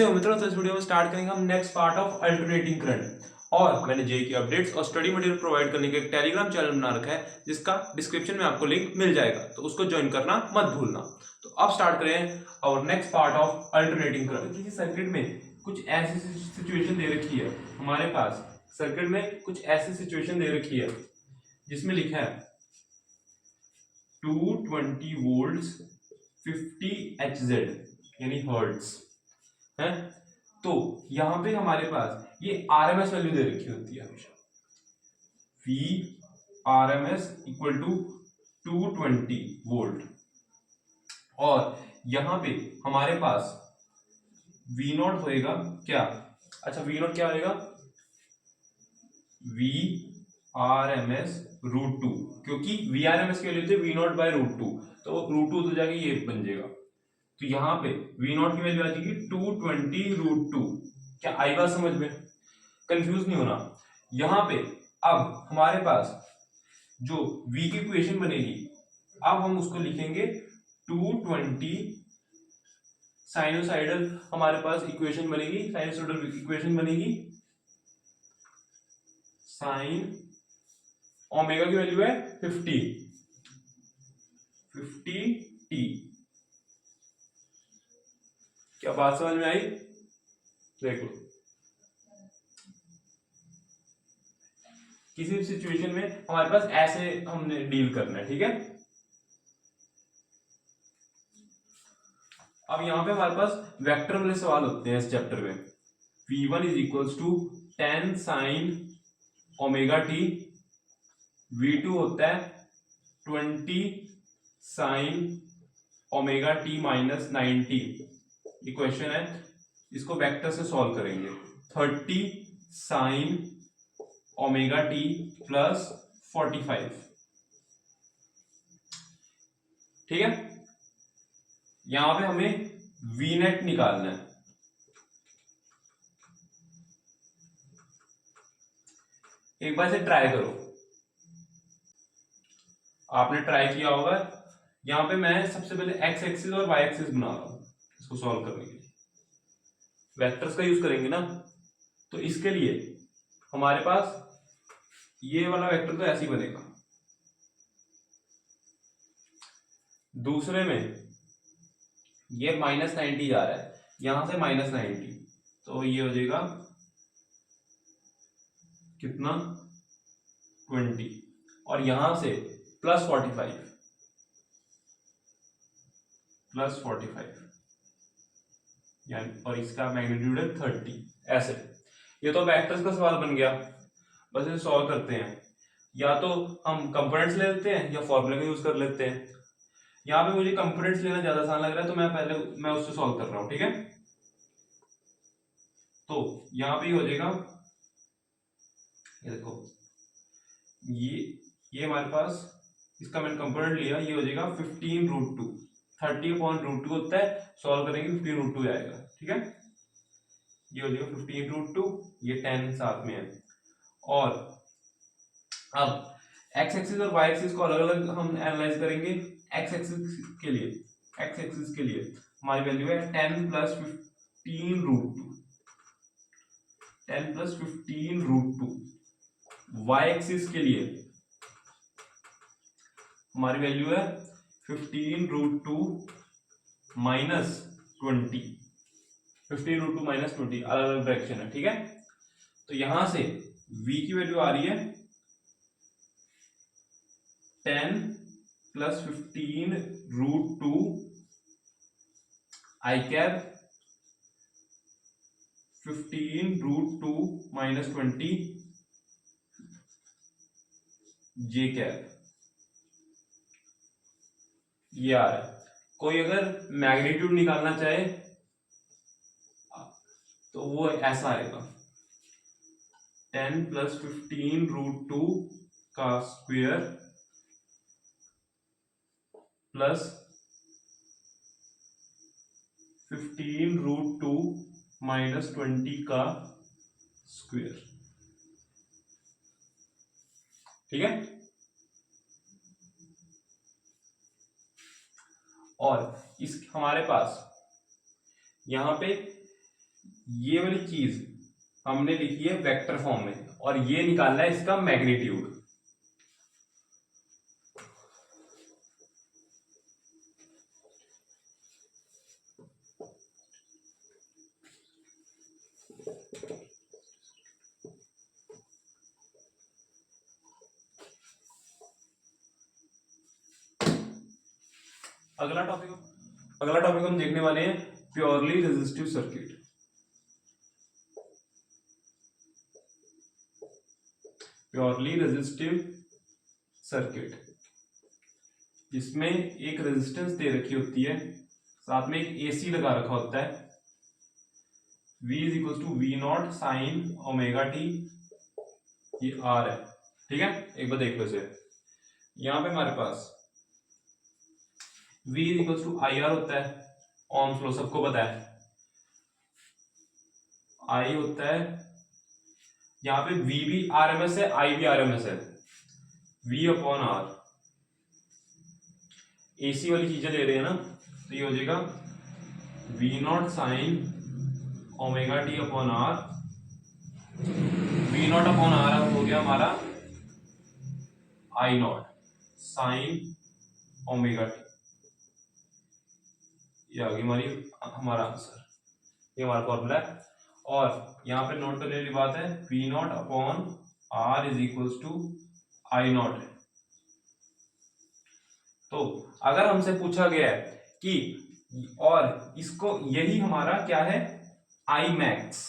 कैसे हो मित्रों? तो इस वीडियो में स्टार्ट करेंगे हम next part of alternating current. और मैंने जेईई की अपडेट्स और स्टडी मटेरियल प्रोवाइड करने के एक टेलीग्राम चैनल बना रखा है जिसका डिस्क्रिप्शन में आपको लिंक मिल जाएगा, तो उसको ज्वाइन करना मत भूलना। तो अब स्टार्ट करें और next part of alternating current. किसी सर्किट में कुछ ऐसी सिचुएशन दे रखी है, हमारे पास सर्किट में कुछ ऐसी सिचुएशन दे रखी है जिसमें लिखा है 220 वोल्ट्स 50 Hz यानी हर्ट्ज है। तो यहां पे हमारे पास ये आरएमएस वैल्यू दे रखी होती है हमेशा, V RMS equal to 220 volt. और यहां पे हमारे पास V नॉट होएगा क्या? अच्छा, V नॉट क्या होएगा? V RMS रूट टू, क्योंकि V RMS की वैल्यू थी V not by root two, तो रूट टू तो जाके ये बन जाएगा। तो यहाँ पे V नॉट की वैल्यू आ जाएगी 220 रूट टू। क्या आई बात समझ में? कंफ्यूज नहीं होना। यहाँ पे अब हमारे पास जो V की इक्वेशन बनेगी, अब हम उसको लिखेंगे 220 साइनोसाइडल। हमारे पास इक्वेशन बनेगी, साइनोसाइडल इक्वेशन बनेगी, साइन ओमेगा की वैल्यू है 50 टी। क्या बात समझ में आई? देख लो, किसी भी सिचुएशन में हमारे पास ऐसे हमने डील करना है, ठीक है। अब यहां पे हमारे पास वेक्टर वाले सवाल होते हैं इस चैप्टर में। V1 is equals to 10 sine omega T, V2 होता है 20 साइन ओमेगा टी माइनस 90। ये क्वेश्चन है, इसको वेक्टर से सॉल्व करेंगे। 30 साइन ओमेगा टी प्लस 45, ठीक है। यहां पे हमें V नेट निकालना है। एक बार से ट्राई करो, आपने ट्राई किया होगा। यहां पे मैं सबसे पहले एक्स एक्सिस और वाई एक्सिस बना रहा हूं इसको सॉल्व करने के लिए। वेक्टर्स का यूज करेंगे ना, तो इसके लिए हमारे पास ये वाला वेक्टर तो ऐसे ही बनेगा। दूसरे में ये माइनस 90 जा रहा है, यहां से माइनस 90, तो ये हो जाएगा कितना? 20। और यहां से प्लस 45 यानी, और इसका मैग्नीट्यूड है 30। ऐसे ये तो वेक्टर्स का सवाल बन गया। बस इसे सॉल्व करते हैं, या तो हम कंपोनेंट्स ले लेते हैं या फॉर्मूले का यूज कर लेते हैं। यहाँ पे मुझे कंपोनेंट्स लेना ज्यादा आसान लग रहा है, तो मैं उससे सॉल्व कर रहा हूं, ठीक है। तो यहाँ पे हो जाएगा, ये देखो, ये हमारे पास, इसका मैंने कंपोनेंट लिया, ये हो जाएगा 15 root two. 30 upon root two होता है, सॉल्व करेंगे 15 रूट टू आएगा, ठीक है। ये हो जाएगा 15 रूट टू, ये 10 साथ में है। और अब एक्स एक्सिस और वाई एक्सिस को अलग अलग हम एनालाइज करेंगे। एक्स एक्सिस के लिए हमारी वैल्यू है 10 plus 15 root two, 10 plus 15 root two. Y axis के लिए हमारी वैल्यू है 15 root two minus 20, 15 root two minus 20, अलग अलग डायरेक्शन है, ठीक है। तो यहां से v की वैल्यू आ रही है 10 plus 15 root to I cap 15 root two minus 20 J cap, ये आ रहा है। कोई अगर मैग्नीट्यूड निकालना चाहे तो वो ऐसा आएगा 10 प्लस 15 रूट टू का square plus 15 root two minus 20 का स्क्वायर, ठीक है। और इस हमारे पास यहां पे ये वाली चीज हमने लिखी है वेक्टर फॉर्म में और ये निकालना है इसका मैग्नीट्यूड। अगला टॉपिक हम देखने वाले हैं purely resistive circuit. Purely resistive circuit जिसमें एक रेजिस्टेंस दे रखी होती है, साथ में एक एसी लगा रखा होता है। V is equal to V not sine omega T, ये R है, ठीक है। एक बार देख लो इसे, यहां पे हमारे पास V is equal to I R होता है, ओम्स लॉ सबको पता है, I होता है, यहाँ पे V भी RMS है, I भी RMS है, V अपॉन R। AC वाली चीजें ले रहे हैं ना, तो ये हो जाएगा V not sine omega T upon R। V not upon R हो गया हमारा I not sine omega T. ये आ गई हमारा आंसर, ये हमारा फॉर्मूला है। और यहाँ पे नोट करने वाली बात है, V not upon R is equals to I not है। तो अगर हमसे पूछा गया है कि और इसको, यही हमारा क्या है, आई मैक्स।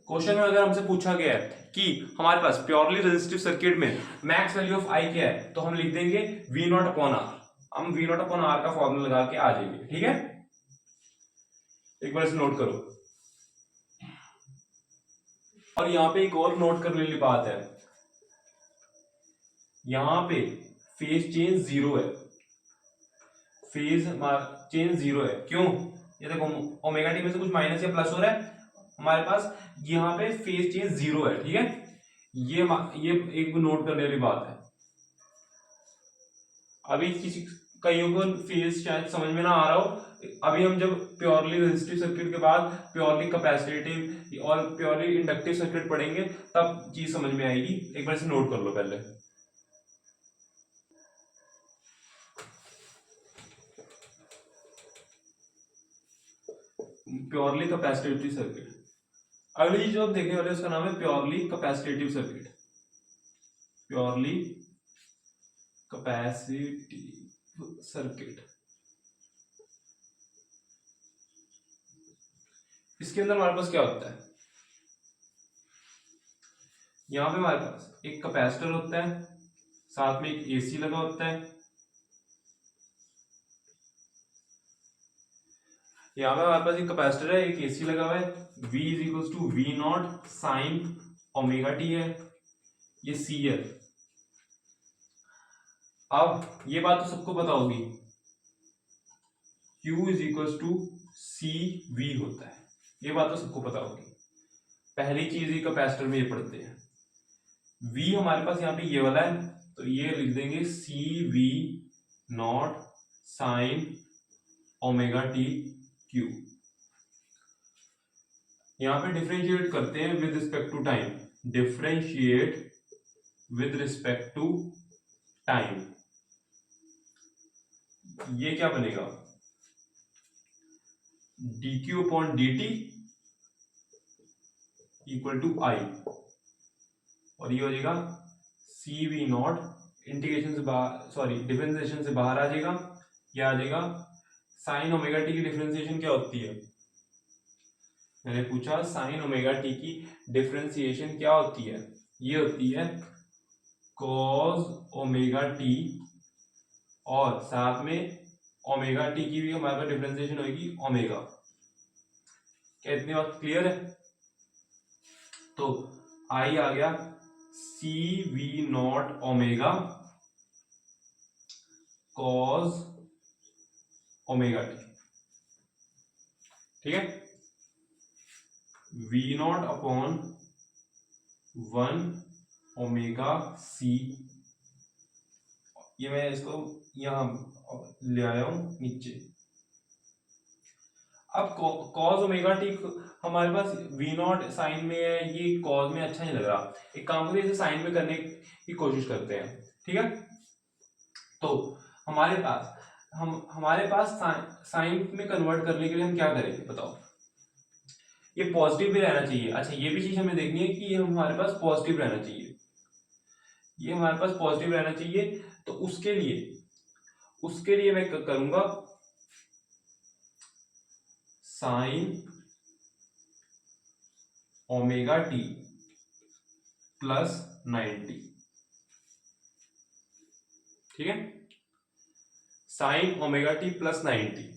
क्वेश्चन में अगर हमसे पूछा गया है कि हमारे पास प्योरली रेजिस्टिव सर्किट में मैक्स वैल्यू ऑफ आई क्या है, तो हम लिख देंगे V नॉट अपॉन R। हम V नॉट अपॉन R का फॉर्मूला लगा के आ जाएंगे, ठीक है। एक बार इसे नोट करो। और यहां पे एक और नोट करने वाली बात है, यहां पे फेज चेंज जीरो है, फेज चेंज जीरो है। क्यों? ये देखो ओमेगा टी में से कुछ माइनस या प्लस हो रहा है, हमारे पास यहाँ पे फेज चेंज जीरो है, ठीक है। ये एक नोट करने वाली बात है। अभी कईयों को फेज शायद समझ में ना आ रहा हो। अभी हम जब प्योरली रेजिस्टिव सर्किट के बाद प्योरली कैपेसिटिव और प्योरली इंडक्टिव सर्किट पढ़ेंगे तब चीज समझ में आएगी। एक बार इसे नोट कर लो पहले। प्योरली कैपेसिटिव सर्किट, अगली चीज जो आप देखने वाले उसका नाम है purely capacitive circuit. Purely capacitive circuit, इसके अंदर हमारे पास क्या होता है, यहां पे हमारे पास एक कैपेसिटर होता है, साथ में एक एसी लगा होता है। यहाँ पे हमारे पास एक कैपेसिटर है, एक एसी लगा हुआ है। V is equal to V not sine omega T है, ये C है। अब ये बात तो सबको पता होगी, Q is equal to C V होता है, ये बात तो सबको पता होगी। पहली चीज ही कैपेसिटर में ये पढ़ते हैं। V हमारे पास यहाँ पे ये वाला है, तो ये लिख देंगे C V not sine omega T Q. यहां पे डिफरेंशिएट करते हैं with respect to time, differentiate with respect to time. ये क्या बनेगा, dq upon dt equal to I, और ये हो जाएगा सी वी नॉट, इंटीग्रेशन से बाहर, सॉरी डिफरेंशिएशन से बाहर आ जाएगा, ये आ जाएगा साइन ओमेगा टी की डिफरेंशिएशन क्या होती है, मैंने पूछा साइन ओमेगा टी की डिफरेंशिएशन क्या होती है, ये होती है cos ओमेगा टी, और साथ में ओमेगा टी की भी हमारे पास डिफरेंशिएशन होगी ओमेगा। क्या इतनी बात क्लियर है? तो आई आ गया C V not omega cos omega T, ठीक है। V not upon 1 omega C, ये मैं इसको यहां ले आया हूं नीचे। अब कॉस ओमेगा टी हमारे पास वी नॉट साइन में है, ये कॉस में अच्छा नहीं लग रहा, एक काम करिए इसे साइन में करने की कोशिश करते हैं, ठीक है। तो हमारे पास साइन में कन्वर्ट करने के लिए हम क्या करेंगे बताओ। ये पॉजिटिव भी रहना चाहिए, अच्छा ये भी चीज हमें देखनी है कि ये हमारे पास पॉजिटिव रहना चाहिए, ये हमारे पास पॉजिटिव रहना चाहिए। तो उसके लिए मैं करूंगा साइन ओमेगा टी प्लस 90, ठीक है, साइन ओमेगा टी प्लस 90।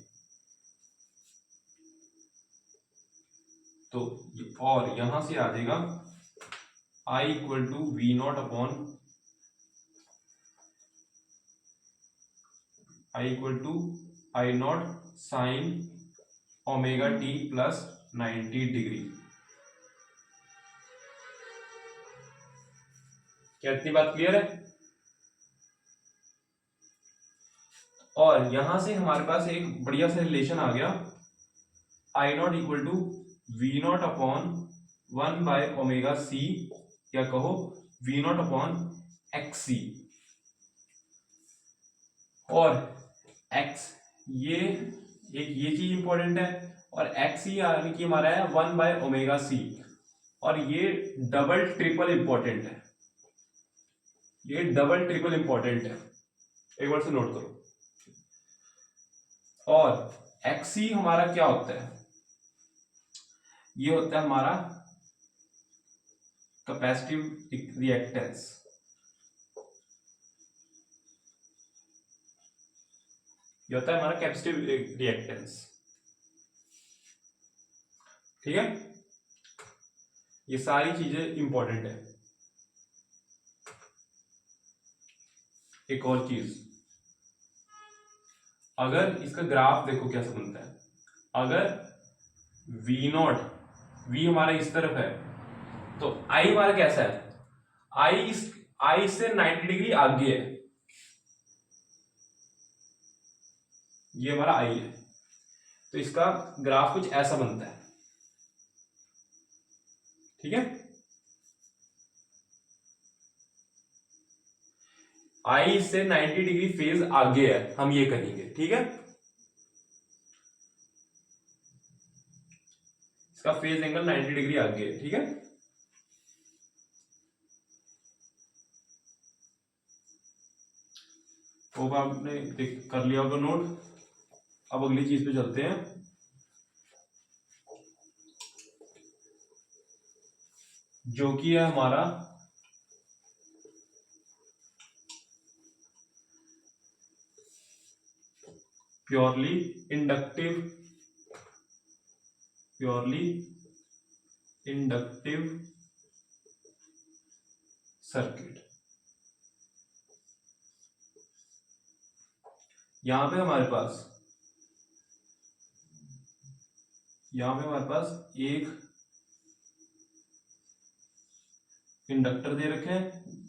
तो और यहां से आ जाएगा I equal to V not upon I equal to I not sine omega T plus 90 degree. क्या इतनी बात क्लियर है? और यहां से हमारे पास एक बढ़िया सा रिलेशन आ गया, I not equal to V not upon 1/ओमेगा सी, या कहो V not upon X C, और एक्स ये चीज इंपॉर्टेंट है, और एक्स ही यानी कि हमारा है 1/ओमेगा सी, और ये डबल ट्रिपल इंपॉर्टेंट है, ये डबल ट्रिपल इंपॉर्टेंट है, एक बार से नोट करो। और एक्स ही हमारा क्या होता है, ये होता है हमारा कैपेसिटिव रिएक्टेंस, ये होता है हमारा कैपेसिटिव रिएक्टेंस, ठीक है। ये सारी चीजें इंपॉर्टेंट है। एक और चीज, अगर इसका ग्राफ देखो कैसे बनता है, अगर वी नॉट, वी हमारा इस तरफ है, तो आई हमारा कैसा है, आई से 90 डिग्री आगे है, ये हमारा आई है, तो इसका ग्राफ कुछ ऐसा बनता है, ठीक है। आई से 90 डिग्री फेज आगे है, हम ये कहेंगे, ठीक है। इसका फेज एंगल 90 डिग्री आगे है, ठीक है। तो आपने कर लिया होगा नोट। अब अगली चीज पे चलते हैं, जो कि है हमारा प्योरली इंडक्टिव सर्किट। यहां पे हमारे पास एक इंडक्टर दे रखे हैं,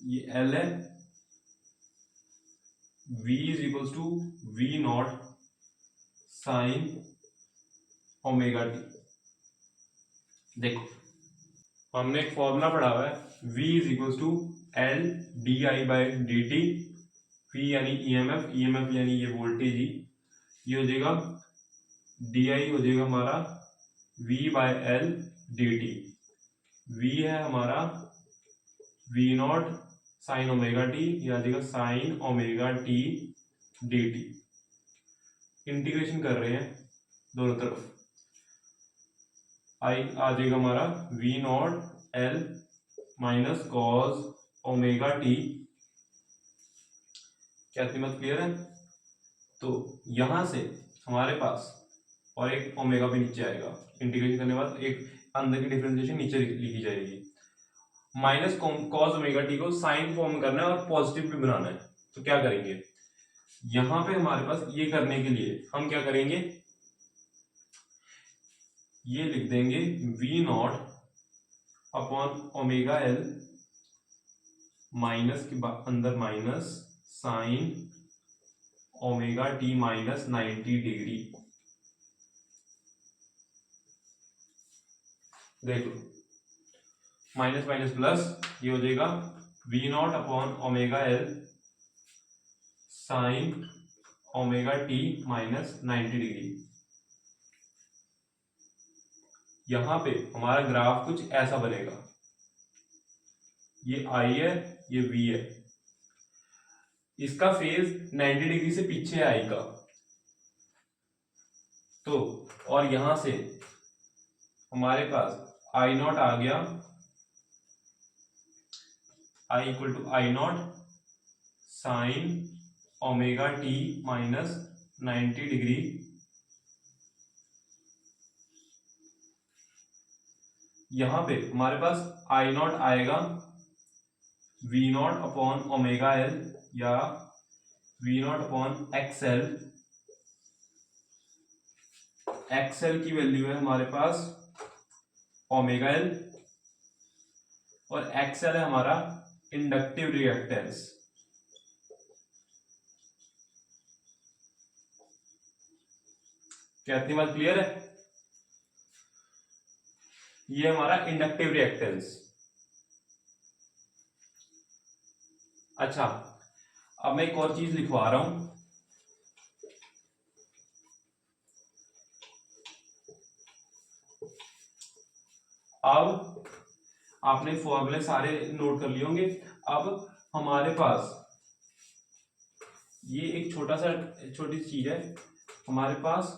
ये एल है, V is equals to V not sine omega T. देखो हमने एक फॉर्मूला पढ़ा हुआ है, V is equals to L D I by D T, V यानी ईएमएफ यानी ये वोल्टेज ही, ये हो जाएगा डी आई हो जाएगा हमारा V by L D T, V है हमारा V not sine omega T, ये आ जाएगा sign omega T D T. Integration कर रहे हैं दोनों तरफ, आई आ जाएगा हमारा V naught L minus cos omega T. क्या मत क्लियर है? तो यहां से हमारे पास और एक ओमेगा भी नीचे आएगा, इंटीग्रेशन करने के बाद एक अंदर की डिफरेंशिएशन नीचे लिखी जाएगी। माइनस कॉस ओमेगा टी को साइन फॉर्म करना है और पॉजिटिव भी बनाना है, तो क्या करेंगे, यहां पे हमारे पास ये करने के लिए हम क्या करेंगे, ये लिख देंगे V not upon omega L minus के अंदर minus sine omega T minus 90 degree. देख लो, माइनस माइनस प्लस, ये हो जाएगा V not upon omega L sine omega T minus 90 degree. यहां पे हमारा ग्राफ कुछ ऐसा बनेगा, ये आई है, ये वी है, इसका फेज 90 डिग्री से पीछे है आई का, तो और यहां से हमारे पास आई नॉट आ गया, I equal to I not sine omega T minus 90 degree. यहां पे हमारे पास आई नॉट आएगा V not upon omega L या V not upon XL. XL की वैल्यू है हमारे पास ओमेगा एल और एक्सएल है हमारा इंडक्टिव रिएक्टेंस। क्या इतनी बात क्लियर है? ये हमारा इंडक्टिव रिएक्टेंस। अच्छा, अब मैं एक और चीज लिखवा रहा हूं, अब आपने फॉर्मूले सारे नोट कर लिए होंगे। अब हमारे पास ये एक छोटी चीज है, हमारे पास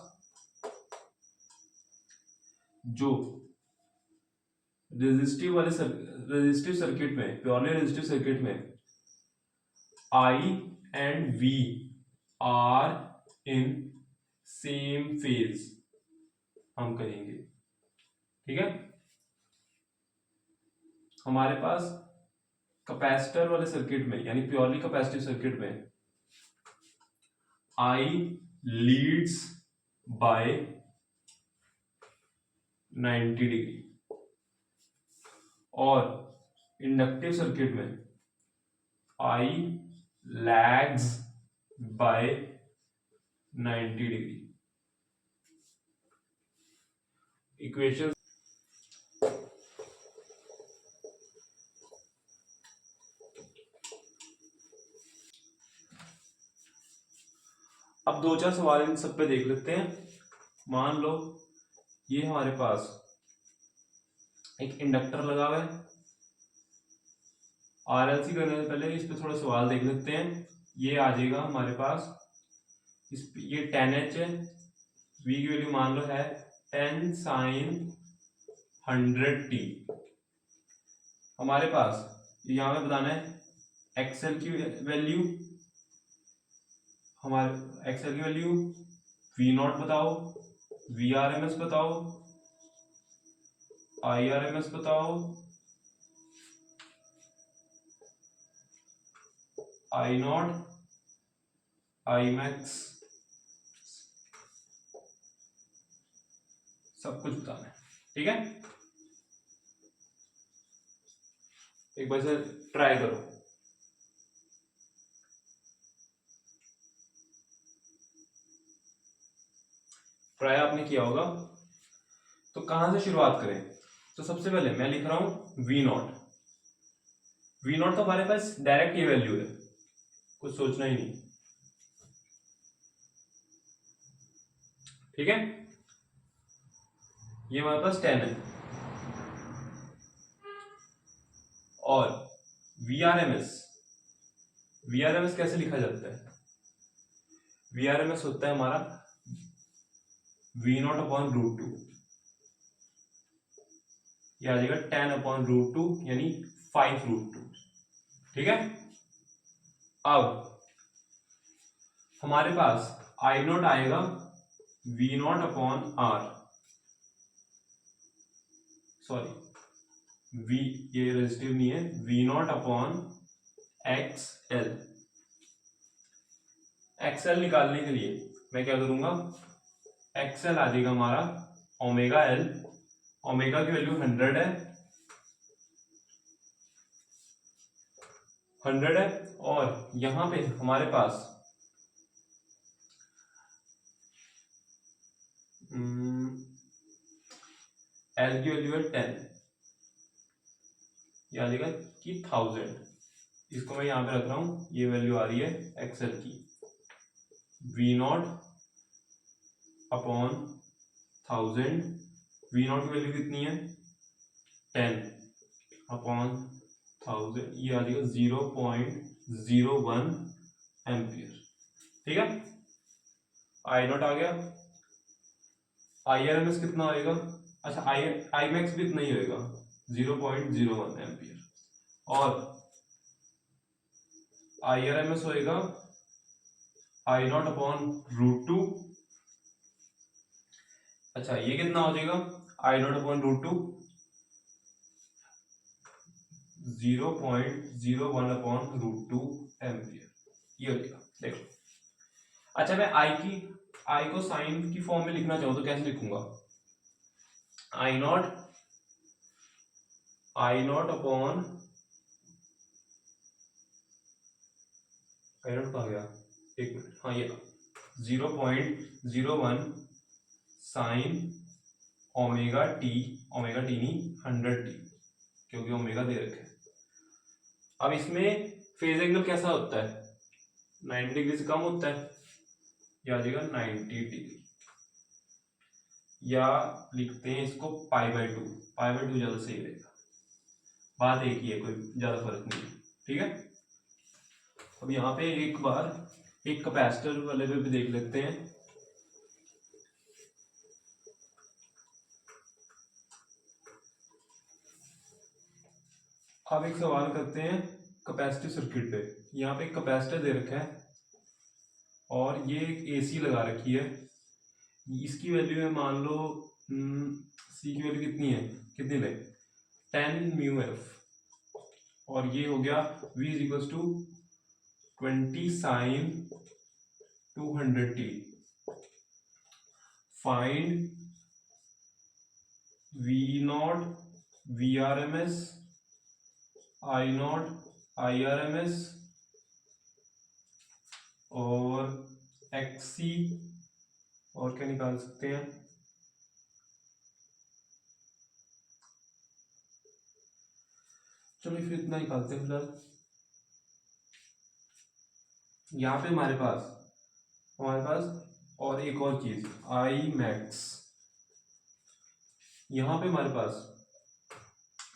जो रेजिस्टिव सर्किट में, प्योरली रेजिस्टिव सर्किट में I and V are in same phase हम कहेंगे, ठीक है। हमारे पास कैपेसिटर वाले सर्किट में, यानी प्योरली कैपेसिटिव सर्किट में आई लीड्स बाय 90 डिग्री और इंडक्टिव सर्किट में आई लैग्स बाय 90 डिग्री। इक्वेशन अब दो चार सवाल इन सब पे देख लेते हैं। मान लो ये हमारे पास एक इंडक्टर लगा हुआ है, आरएलसी करने से पहले इस पे थोड़ा सवाल देख लेते हैं। ये आ जाएगा हमारे पास, ये 10H है, V की वैल्यू मान लो है 10 साइन 100t। हमारे पास यहां पे बताना है एक्सएल की वैल्यू, हमारे एक्सएल की वैल्यू वी नॉट बताओ, वी आर एम एस बताओ, आई आर एम एस बताओ, आई नॉट, आई मैक्स, सब कुछ बताना है, ठीक है। एक बार से ट्राई करो। ट्राई आपने किया होगा, तो कहां से शुरुआत करें? तो सबसे पहले मैं लिख रहा हूं वी नॉट। वी नॉट तो हमारे पास डायरेक्ट ये वैल्यू है, कुछ सोचना ही नहीं, ठीक है। ये हमारे पास 10 है और वीआरएमएस, वीआरएमएस कैसे लिखा जाता है? वीआरएमएस होता है हमारा वी नॉट अपॉन रूट 2, यह आ जाएगा 10 अपॉन रूट 2 यानी 5 रूट 2, ठीक है। अब हमारे पास आई नॉट आएगा V not upon R, sorry V, ये रेजिस्टिव नहीं है, V not upon X L. XL निकालने के लिए मैं क्या करूंगा, एक्सएल आ जाएगा हमारा ओमेगा एल, ओमेगा की वैल्यू 100 है, 100 है, और यहां पे हमारे पास एल की वैल्यू है 10, ये आ जाएगा कि 1000, इसको मैं यहाँ पे रख रहा हूँ, ये वैल्यू आ रही है एक्सएल की, V not upon 1000, V not की वैल्यू कितनी है 10 अपॉन 1000, ये आ जाएगा 0.01 एम्पियर। ठीक है, आई नॉट आ गया, आई आर एम एस कितना होएगा, अच्छा आई मैक्स भी इतना ही होएगा 0.01 एम्पियर, और आई आर एम एस होएगा आई नॉट अपॉन √2, अच्छा ये कितना हो जाएगा आई नॉट अपॉन √2 0.01 अपॉन √2 एम्पियर, ये हो जाएगा। देखो, अच्छा मैं आई को साइन की फॉर्म में लिखना चाहूँ तो कैसे लिखूंगा, आई नॉट अपॉन आई नॉट कहा गया, एक मिनट, हाँ ये 0.01 साइन ओमेगा टी नहीं 100t, क्योंकि ओमेगा दे रखे है। अब इसमें फेज एंगल कैसा होता है, 90 डिग्री से कम होता है, या आ जाएगा 90 डिग्री, या लिखते हैं इसको π/2, π/2 ज्यादा सही रहेगा, बात एक ही है, कोई ज्यादा फर्क नहीं है। ठीक है, अब यहाँ पे एक बार एक कैपेसिटर वाले पे भी देख लेते हैं। अब एक सवाल करते हैं कैपेसिटिव सर्किट पे, यहाँ पे एक कैपेसिटर दे रखा है और ये एक एसी लगा रखी है, इसकी वैल्यू है मान लो सी की वैल्यू कितनी है, कितनी ले 10 म्यू एफ, और ये हो गया V इज इक्वल्स टू 20 साइन 200t, find V not VRMS, I not IRMS और XC, और क्या निकाल सकते हैं, चलो फिर इतना निकालते हैं फिलहाल। यहाँ पे हमारे पास और एक और चीज आई मैक्स, यहाँ पे हमारे पास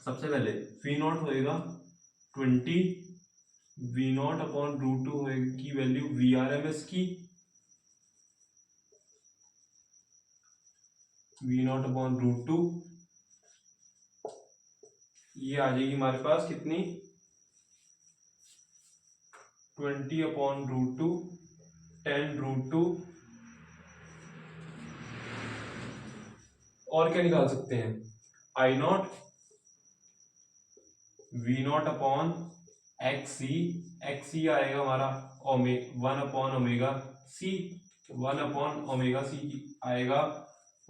सबसे पहले वी नॉट होएगा 20, वी नॉट अपॉन √2 होएगी वैल्यू VRMS की, वी नॉट अपॉन √2, ये आ जाएगी हमारे पास कितनी 20 अपॉन √2, 10 √2, और क्या निकाल सकते हैं I not V not upon XC आएगा हमारा 1 upon omega C, 1 upon omega C आएगा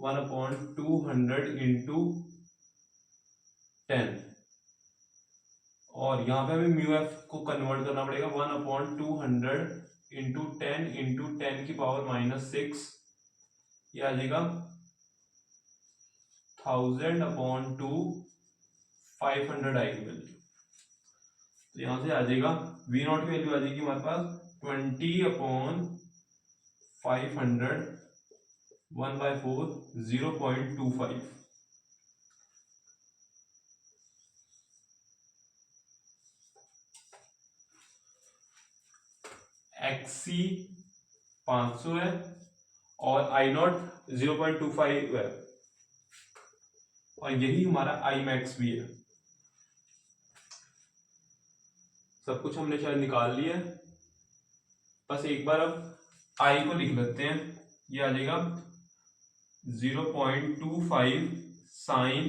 1 अपॉन 200 इंटू 10, और यहाँ पे हमें म्यू एफ को कन्वर्ट करना पड़ेगा 1 अपॉन 200 इंटू 10 की पावर -6, ये आ जाएगा 1000 अपॉन 2 500 आएगी वैल्यू, तो यहां से आ जाएगा वी नॉट की वैल्यू आ जाएगी हमारे पास 20 अपॉन 500 1/4 0.25, XC 500 है और आई नॉट 0.25 है, और यही हमारा आई मैक्स भी है। सब कुछ हमने शायद निकाल लिया, बस एक बार अब आई को लिख लेते हैं, ये आ जाएगा 0.25 sign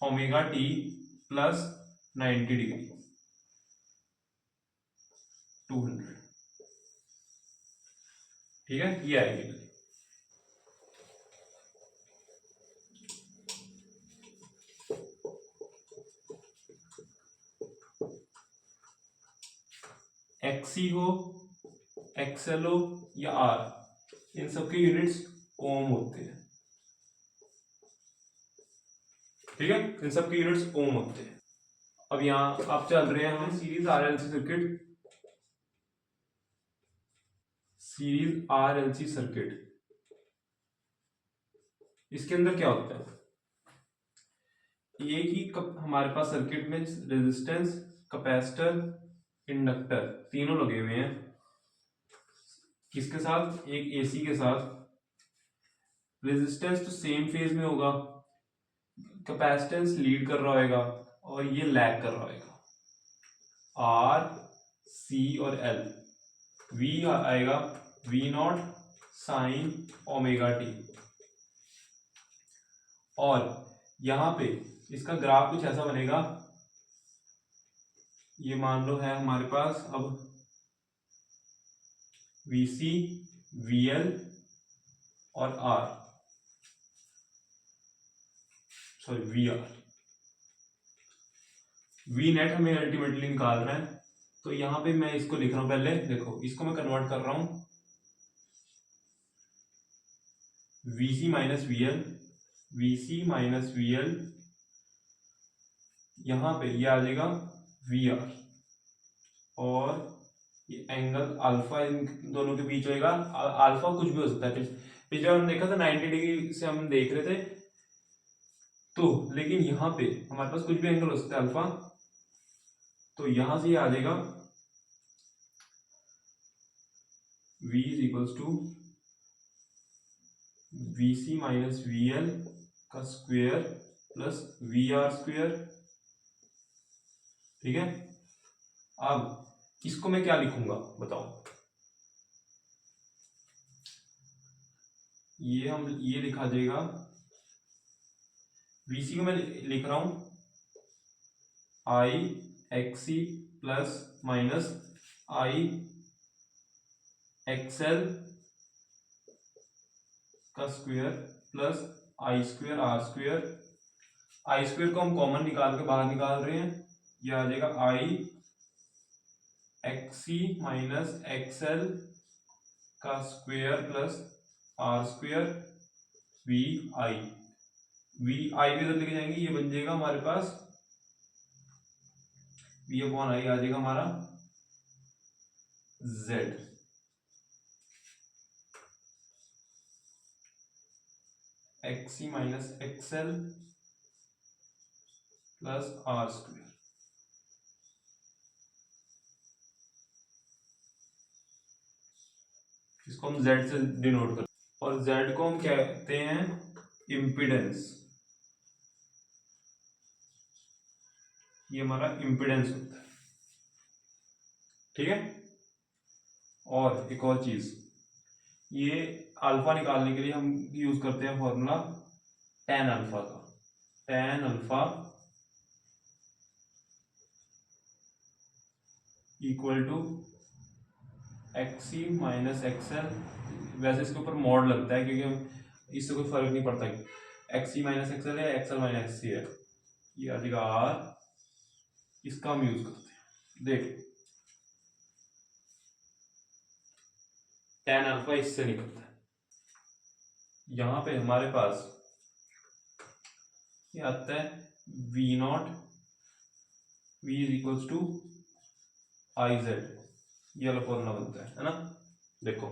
omega T plus 90 degree 200, ठीक है, ये आएगी। XC हो XL हो या R, इन सबके यूनिट्स ओम होते हैं। ठीक है, इन सब के यूनिट्स ओम होते हैं। अब यहाँ आप चल रहे हैं हम series RLC circuit, series RLC circuit. इसके अंदर क्या होता है, एक ही हमारे पास सर्किट में रेजिस्टेंस, कैपेसिटर, इंडक्टर तीनों लगे हुए हैं। किसके साथ, एक एसी के साथ। रेजिस्टेंस तो सेम फेज में होगा, कैपेसिटेंस लीड कर रहा होगा और ये लैग कर रहा होगा। आर, सी और एल। वी आएगा V not sine omega T. और यहां पे इसका ग्राफ कुछ ऐसा बनेगा, ये मान लो है हमारे पास अब VC, VL और R, sorry VR। V net हमें अल्टीमेटली निकालना है, तो यहां पे मैं इसको लिख रहा हूं। पहले देखो, इसको मैं कन्वर्ट कर रहा हूं VC minus VL, VC minus VL, यहां पे ये आ जाएगा VR, और ये एंगल अल्फा इन दोनों के बीच होएगा। अल्फा कुछ भी हो सकता है, पिछले हम देखा था 90 डिग्री से हम देख रहे थे, तो लेकिन यहाँ पे हमारे पास कुछ भी एंगल हो सकता है अल्फा, तो यहां से ये आ जाएगा V is equals to VC minus VL का स्क्वायर प्लस VR स्क्वायर। ठीक है, अब इसको मैं क्या लिखूंगा बताओ, ये लिखा जाएगा, VC को मैं लिख रहा हूं I XC plus minus I XL का square plus I square R square. I square को हम कॉमन निकाल के बाहर निकाल रहे हैं, यह आ जाएगा I XC माइनस XL का square plus R square VI। VI भी इधर लेके जाएंगे, ये बन जाएगा हमारे पास V अपॉन I आ जाएगा हमारा Z। XC minus XL plus R square. इसको हम Z से डिनोट करते हैं, और Z को हम कहते हैं इम्पीडेंस। ये हमारा इम्पीडेंस होता है। ठीक है, और एक और चीज, ये अल्फा निकालने के लिए हम यूज करते हैं फॉर्मूला tan अल्फा का। tan alpha equal to XC minus XL। वैसे इसके ऊपर मॉड लगता है क्योंकि इससे कोई फर्क नहीं पड़ता कि XC माइनस XL है, XL माइनस XC है। ये आ जाएगा R, इसका हम यूज करते हैं। देख, tan अल्फा इससे निकलता है। यहां पे हमारे पास ये आता है V not, V is equals to IZ। ये वाला फॉर्मूला बनता है ना। देखो,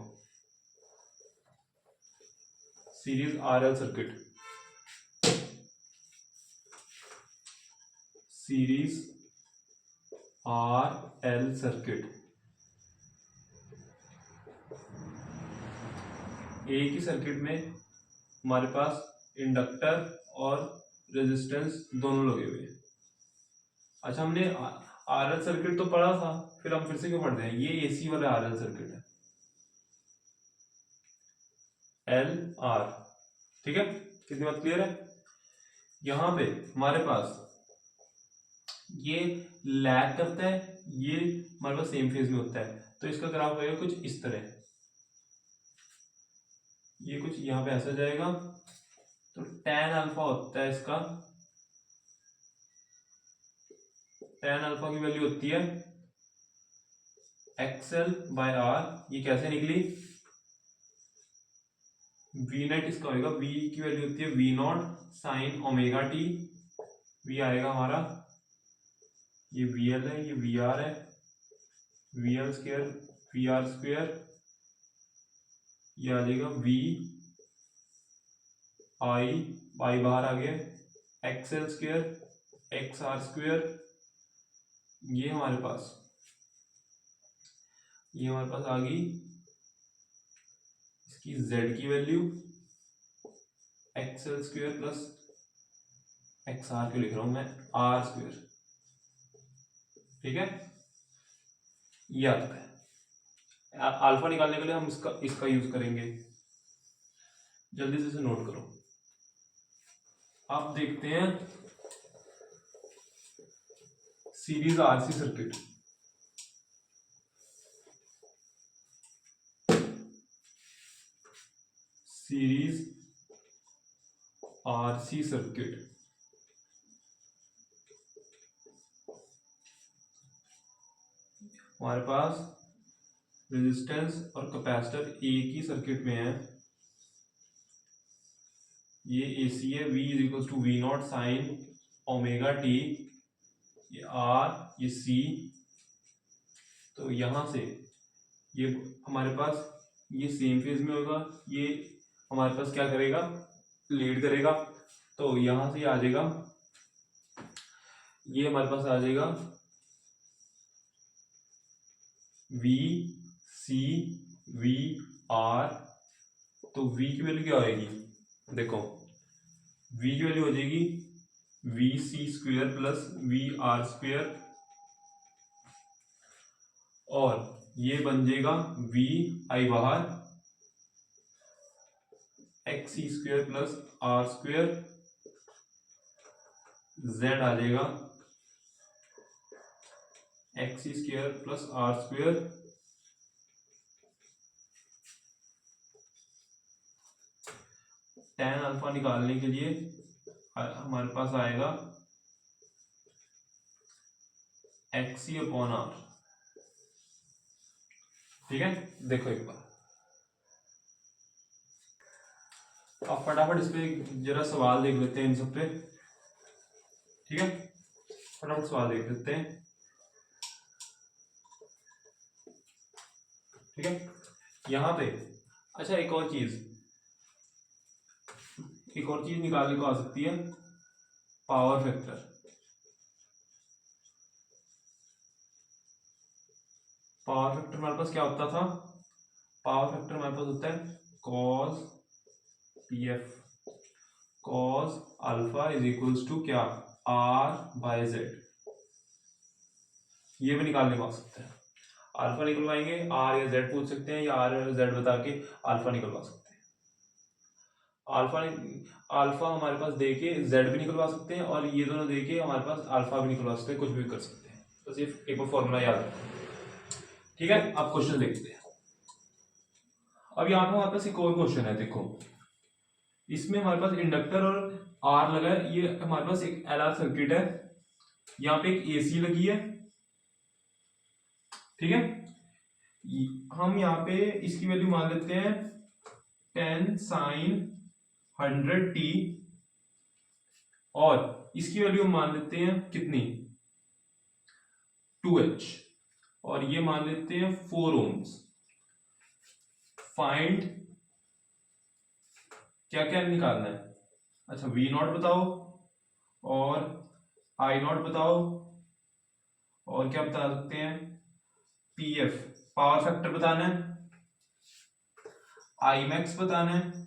series RL circuit, series RL circuit, एक ही सर्किट में हमारे पास इंडक्टर और रेजिस्टेंस दोनों लगे हुए हैं। अच्छा, हमने RL सर्किट तो पढ़ा था, फिर हम फिर से क्यों पढ़ते हैं, ये एसी वाला RL सर्किट है, LR। ठीक है, कितनी बात क्लियर है। यहां पे हमारे पास ये लैग करता है, ये हमारे पास सेम फेज में होता है, तो इसका ग्राफ होगा कुछ इस तरह। ये कुछ यहाँ पे ऐसा जाएगा, तो tan अल्फा होता है इसका, tan अल्फा की वैल्यू होती है XL बाय R। ये कैसे निकली, V नेट इसका होगा, V की वैल्यू होती है V not sine omega T V आएगा हमारा, ये वी एल है, ये वी आर है, V L square V R square, ये आ जाएगा वी आई, आई बाहर आ गया, X L square X R square, ये हमारे पास आ गई इसकी z की value X L square plus X R क्यों लिख रहा हूं मैं, आर स्क्वेयर। ठीक है, ये आता है। अल्फा निकालने के लिए हम इसका यूज करेंगे, जल्दी से इसे नोट करो। आप देखते हैं series RC circuit, series RC circuit, हमारे पास रेजिस्टेंस और कैपेसिटर एक ही सर्किट में है, ये एसी है, V is equal to V not sine omega T, ये R ये C, तो यहां से ये हमारे पास ये सेम फेज में होगा, ये हमारे पास क्या करेगा, लीड करेगा, तो यहां से आ जाएगा, ये हमारे पास आ जाएगा V C V R, तो V की वैल्यू क्या होगी, देखो V की वैल्यू हो जाएगी V C square plus V R square, और ये बन जाएगा वी आई बाहर X C square plus R square, Z आ जाएगा X C square plus R square, tan alpha निकालने के लिए हमारे पास आएगा एक्स सी अपॉन आर। ठीक है, देखो एक बार आप फटाफट इस पे जरा सवाल देख लेते हैं इन सब पे। ठीक है, फटाफट सवाल देख लेते हैं। ठीक है, यहां पे अच्छा एक और चीज निकालने को आ सकती है, पावर फैक्टर। पावर फैक्टर हमारे पास क्या होता था, पावर फैक्टर हमारे पास होता है cos pf, cos alpha is equals to क्या, r बाय z, ये भी निकालने को आ सकता है। अल्फा निकलवाएंगे, r या z पूछ सकते हैं, या r या z बता के अल्फा निकलवा सकते हैं। अल्फा हमारे पास दे के z भी निकलवा सकते हैं, और ये दोनों दे के हमारे पास अल्फा भी निकलवा सकते हैं, कुछ भी कर सकते हैं। बस ये एक बार फॉर्मूला याद रखो। ठीक है, अब क्वेश्चन देखते हैं। अब यहाँ पे हमारे पास एक और क्वेश्चन है, देखो इसमें हमारे पास इंडक्टर और आर लगा है, ये हमारे पास एक एलआर सर्किट है, यहाँ पे एक एसी लगी है। ठीक है, हम यहाँ पे इसकी वैल्यू मान लेते हैं 10 साइन 100t, और इसकी वैल्यू हम मान लेते हैं कितनी, 2h, और ये मान लेते हैं 4 ohms। फाइंड क्या क्या निकालना है, अच्छा V नॉट बताओ, और I नॉट बताओ, और क्या बता सकते हैं, PF पावर फैक्टर बताना है, I मैक्स बताना है।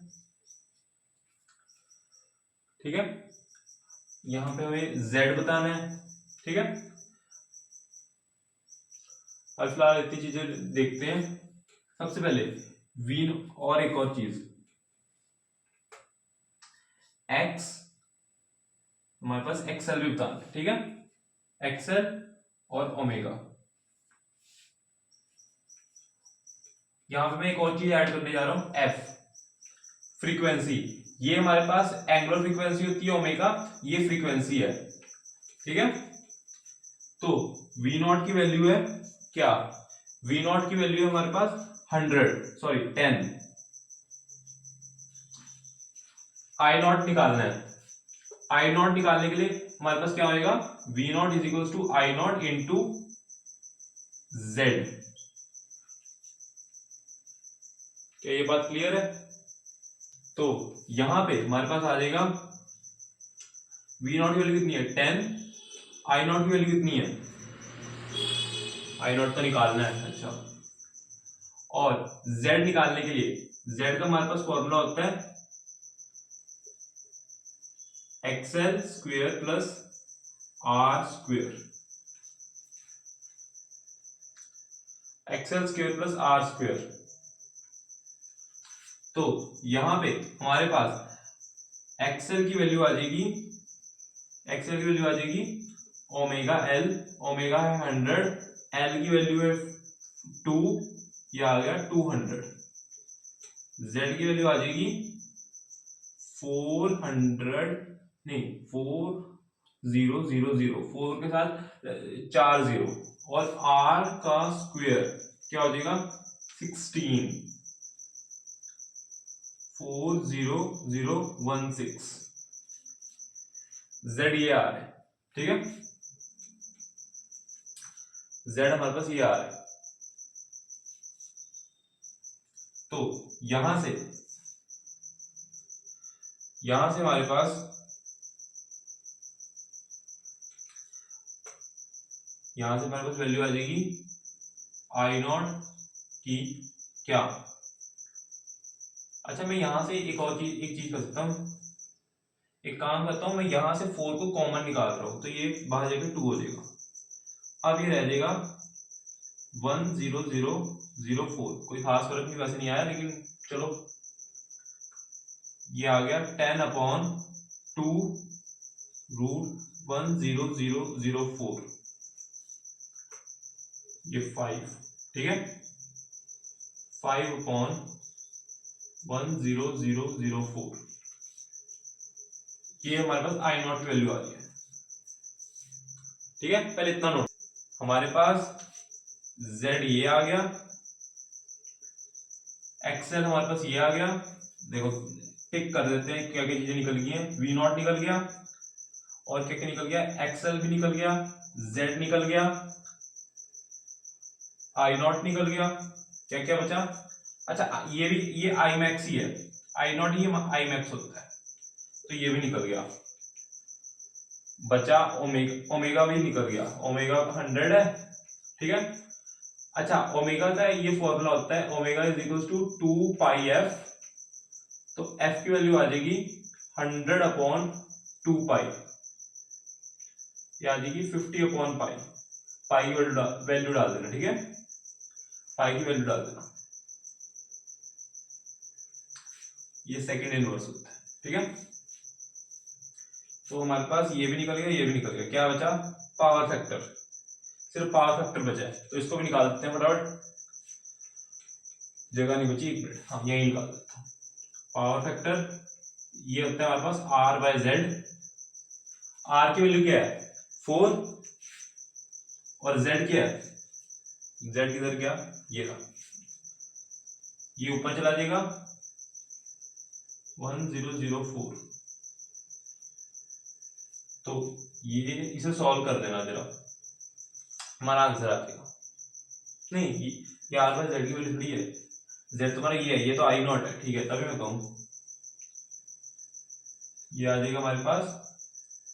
ठीक है, यहां पे हमें Z बताना है। ठीक है, अब फिलहाल इतनी चीजें देखते हैं। सबसे पहले V, और एक और चीज X, हमारे पास XL भी बताना है। ठीक है, XL और ओमेगा। यहां पे मैं एक और चीज ऐड करने जा रहा हूं, F फ्रीक्वेंसी। ये हमारे पास एंगुलर फ्रीक्वेंसी होती है ओमेगा, ये फ्रीक्वेंसी है। ठीक है, तो V नॉट की वैल्यू है क्या, V नॉट की वैल्यू है हमारे पास 10। I नॉट निकालना है, आई नॉट निकालने के लिए हमारे पास क्या होएगा, V not is equal to I not into Z. क्या ये बात क्लियर है? तो यहां पे हमारे पास आ जाएगा वी नॉट की वैल्यू कितनी है 10, आई नॉट की वैल्यू कितनी है, आई नॉट तो निकालना है, अच्छा, और z निकालने के लिए z का हमारे पास फॉर्मूला होता है XL square plus R square, XL square plus R square. तो यहां पे हमारे पास एक्सएल की वैल्यू आ जाएगी, एक्सएल की वैल्यू आ जाएगी ओमेगा एल, ओमेगा है 100, एल की वैल्यू है 2, ये आ गया 200, जेड की वैल्यू आ जाएगी 400, नहीं 4000, 4 के साथ 4 0, और आर का स्क्वायर क्या हो जाएगा 16, 40016, जेड ये आ रहा है, ठीक है, जेड हमारे पास ये आ रहा है। तो यहां से हमारे पास वैल्यू आ जाएगी आई नॉट की क्या, अच्छा मैं यहां से एक चीज कर सकता हूं, एक काम करता हूं, मैं यहां से 4 को कॉमन निकाल रहा हूं, तो ये बाहर जाकर 2 हो जाएगा, अब ये रह जाएगा 10004, कोई खास फर्क नहीं वैसे नहीं आया, लेकिन चलो ये आ गया 10/2 रूट 10004, ये 5, ठीक है, 5/10004, ये हमारे पास आई नॉट की वैल्यू आ रही है, ठीक है। पहले इतना नोट, हमारे पास z ये आ गया, एक्सएल हमारे पास ये आ गया, देखो टिक कर देते हैं क्या क्या चीजें निकल गई हैं, वी नॉट निकल गया, और क्या क्या निकल गया, एक्सएल भी निकल गया, z निकल गया, आई नॉट निकल गया, क्या क्या बचा, अच्छा ये भी, ये आई मैक्स ही है, आई नॉट ही आई मैक्स होता है, तो ये भी निकल गया, बचा ओमेगा, ओमेगा भी निकल गया, ओमेगा 100 है, ठीक है। अच्छा ओमेगा का ये फॉर्मूला होता है omega is equal to 2πf, तो f की वैल्यू आ जाएगी 100/2π, ये आ जाएगी 50/π, पाई की वैल्यू डाल देना, ठीक है, पाई की वैल्यू डाल देना, ये सेकंड इनवर्स होता है, ठीक है। तो हमारे पास ये भी निकल गया, ये भी निकल गया, क्या बचा, पावर फैक्टर, सिर्फ पावर फैक्टर बचा है, तो इसको भी निकाल देते हैं फटाफट, जगह नहीं बची, एक मिनट, हाँ यही निकाल देता हूं, पावर फैक्टर ये होता है हमारे पास r/z, r की वैल्यू क्या है 4, और z क्या है, z किधर गया, ये रहा, ये ऊपर चला जाएगा 1004, तो ये इसे सॉल्व कर देना जरा, हमारा आंसर आ जाएगा, नहीं ये r/z की वैल्यू थोड़ी है, z तुम्हारा ये है, ये तो आई नॉट है, ठीक है, तभी मैं कहूँ ये आ जाएगा हमारे पास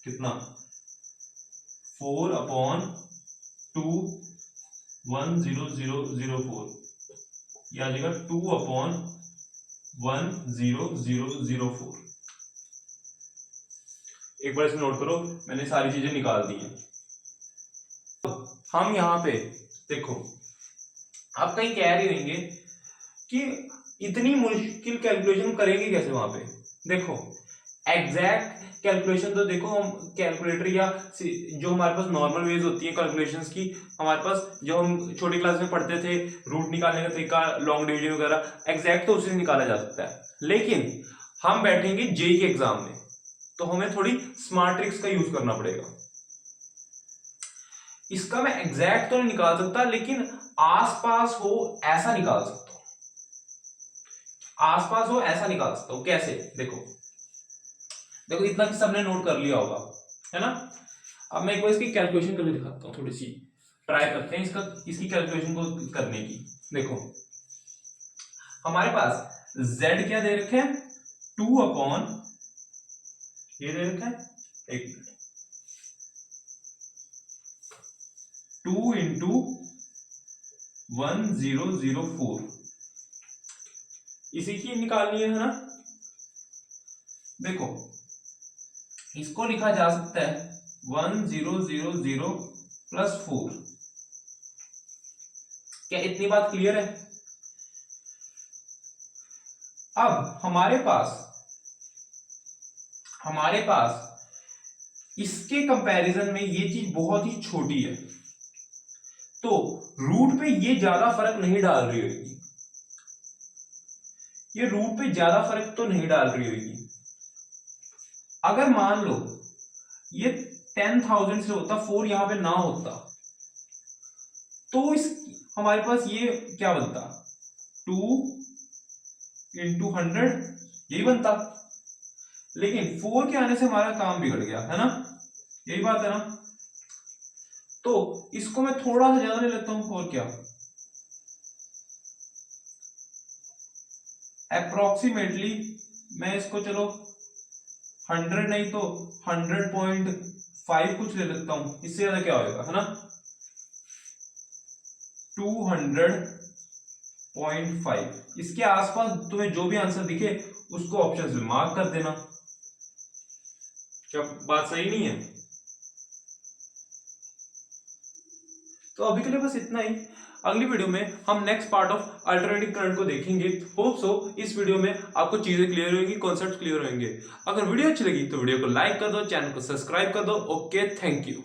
कितना 4/2 ये आ जाएगा 2/1004, एक बार इसे नोट करो, मैंने सारी चीजें निकाल दी हैं। हम यहाँ पे देखो, आप कहीं कह रहे होंगे कि इतनी मुश्किल कैलकुलेशन करेंगे कैसे वहां पे, देखो एग्जैक्ट कैलकुलेशन तो देखो हम कैलकुलेटर या जो हमारे पास नॉर्मल वेज होती है कैलकुलेशंस की, हमारे पास जो हम छोटी क्लास में पढ़ते थे, रूट निकालने का तरीका, लॉन्ग डिवीजन वगैरह, एग्जैक्ट तो उसी से निकाला जा सकता है, लेकिन हम बैठेंगे जेई के एग्जाम में, तो हमें थोड़ी स्मार्ट ट्रिक्स का यूज करना पड़ेगा। इसका मैं एग्जैक्ट तो नहीं निकाल सकता, लेकिन आसपास हो ऐसा निकाल सकता हूं, आसपास हो ऐसा निकाल सकता हूं, कैसे देखो, देखो इतना कि सबने नोट कर लिया होगा, है ना। अब मैं एक बार इसकी कैलकुलेशन करके दिखाता हूँ, थोड़ी सी ट्राई करते हैं इसकी कैलकुलेशन को करने की। देखो हमारे पास z क्या दे रखे हैं, 2 अपॉन ये दे रखा है, एक मिनट, 2 इंटू 1004, इसी की निकालनी है ना। देखो इसको लिखा जा सकता है 1000 प्लस 4। क्या इतनी बात क्लियर है? अब हमारे पास इसके कंपैरिजन में ये चीज बहुत ही छोटी है, तो रूट पे ये ज्यादा फर्क नहीं डाल रही होगी, ये रूट पे ज्यादा फर्क तो नहीं डाल रही होगी। अगर मान लो ये 10,000 से होता, 4 यहां पे ना होता, तो इस हमारे पास ये क्या बनता, 2 इंटू 100 यही बनता। लेकिन 4 के आने से हमारा काम बिगड़ गया, है ना, यही बात है ना। तो इसको मैं थोड़ा सा ज्यादा ले लेता हूं, और क्या, अप्रोक्सीमेटली मैं इसको चलो 100 नहीं तो 100.5 कुछ ले लेता हूं, इससे ज्यादा क्या होगा, है ना, 200.5। इसके आसपास तुम्हें जो भी आंसर दिखे उसको ऑप्शन में मार्क कर देना। क्या बात सही नहीं है? तो अभी के लिए बस इतना ही। अगली वीडियो में हम next part of alternative current को देखेंगे। होप सो इस वीडियो में आपको चीजें क्लियर होंगी, कॉन्सेप्ट क्लियर होंगे। अगर वीडियो अच्छी लगी तो वीडियो को लाइक कर दो, चैनल को सब्सक्राइब कर दो। Okay, thank you.